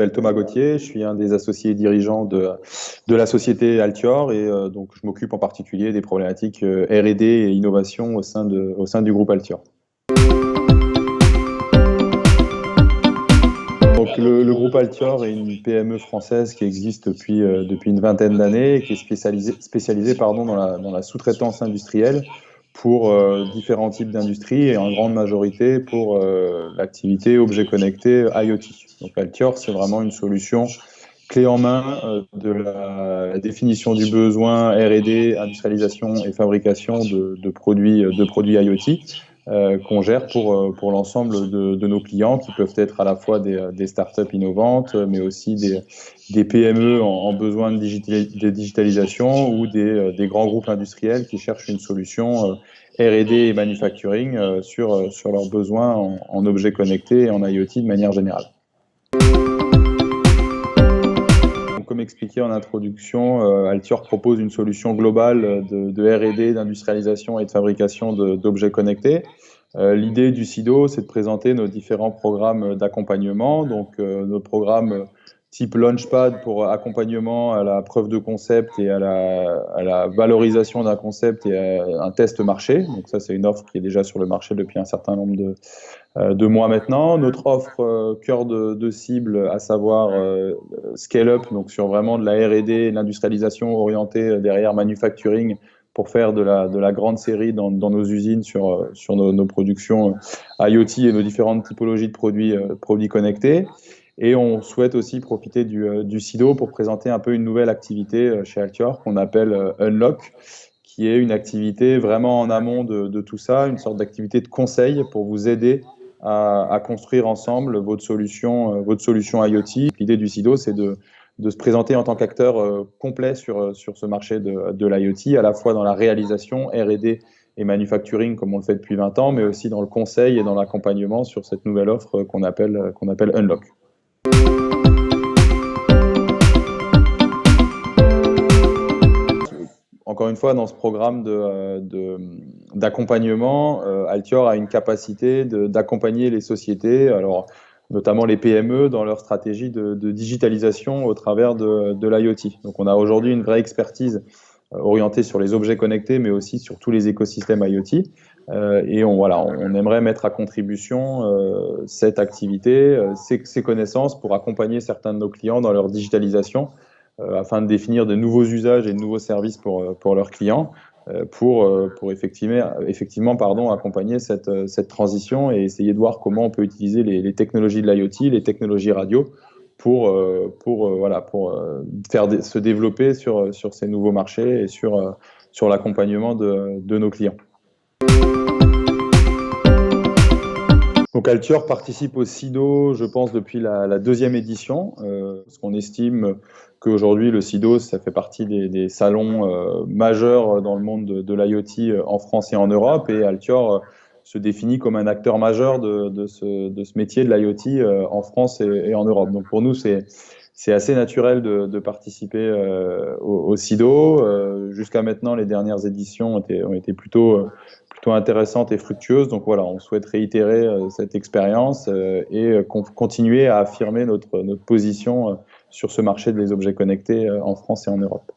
m'appelle Thomas Gauthier, je suis un des associés dirigeants de la société Altior et donc je m'occupe en particulier des problématiques R&D et innovation au sein du groupe Altior. Donc le groupe Altior est une PME française qui existe depuis une vingtaine d'années et qui est spécialisée dans la sous-traitance industrielle pour différents types d'industries et en grande majorité pour l'activité objets connectés IoT. Donc Altior, c'est vraiment une solution clé en main de la définition du besoin R&D, industrialisation et fabrication de produits IoT qu'on gère pour l'ensemble de nos clients qui peuvent être à la fois des startups innovantes, mais aussi des PME en besoin de digitalisation ou des grands groupes industriels qui cherchent une solution R&D et manufacturing sur leurs besoins en objets connectés et en IoT de manière générale. Comme expliqué en introduction, Altior propose une solution globale de R&D, d'industrialisation et de fabrication d'objets connectés. L'idée du SIDO, c'est de présenter nos différents programmes d'accompagnement, donc nos programmes type Launchpad pour accompagnement à la preuve de concept et à la valorisation d'un concept et à un test marché. Donc ça, c'est une offre qui est déjà sur le marché depuis un certain nombre de mois maintenant. Notre offre cœur de cible, à savoir Scale-up, donc sur vraiment de la R&D, l'industrialisation orientée derrière manufacturing pour faire de la grande série dans nos usines sur nos productions IoT et nos différentes typologies de produits connectés. Et on souhaite aussi profiter du SIDO pour présenter un peu une nouvelle activité chez Altior qu'on appelle Unlock, qui est une activité vraiment en amont de tout ça, une sorte d'activité de conseil pour vous aider à construire ensemble votre solution IoT. L'idée du SIDO, c'est de se présenter en tant qu'acteur complet sur ce marché de l'IoT, à la fois dans la réalisation, R&D et manufacturing, comme on le fait depuis 20 ans, mais aussi dans le conseil et dans l'accompagnement sur cette nouvelle offre qu'on appelle Unlock. Encore une fois, dans ce programme d'accompagnement, Altior a une capacité d'accompagner les sociétés, alors notamment les PME, dans leur stratégie de digitalisation au travers de l'IoT. Donc on a aujourd'hui une vraie expertise orientée sur les objets connectés, mais aussi sur tous les écosystèmes IoT. Et on aimerait mettre à contribution cette activité, ces connaissances pour accompagner certains de nos clients dans leur digitalisation, afin de définir de nouveaux usages et de nouveaux services pour leurs clients, pour effectivement accompagner cette transition et essayer de voir comment on peut utiliser les technologies de l'IoT, les technologies radio, pour faire se développer sur ces nouveaux marchés et sur l'accompagnement de nos clients. Donc Altior participe au SIDO, je pense, depuis la deuxième édition, parce qu'on estime qu'aujourd'hui, le SIDO, ça fait partie des salons majeurs dans le monde de l'IoT en France et en Europe, et Altior se définit comme un acteur majeur de ce métier de l'IoT en France et en Europe. Donc pour nous, c'est assez naturel de participer au SIDO. Jusqu'à maintenant, les dernières éditions ont été plutôt intéressantes et fructueuses. Donc voilà, on souhaite réitérer cette expérience et continuer à affirmer notre position sur ce marché des objets connectés en France et en Europe.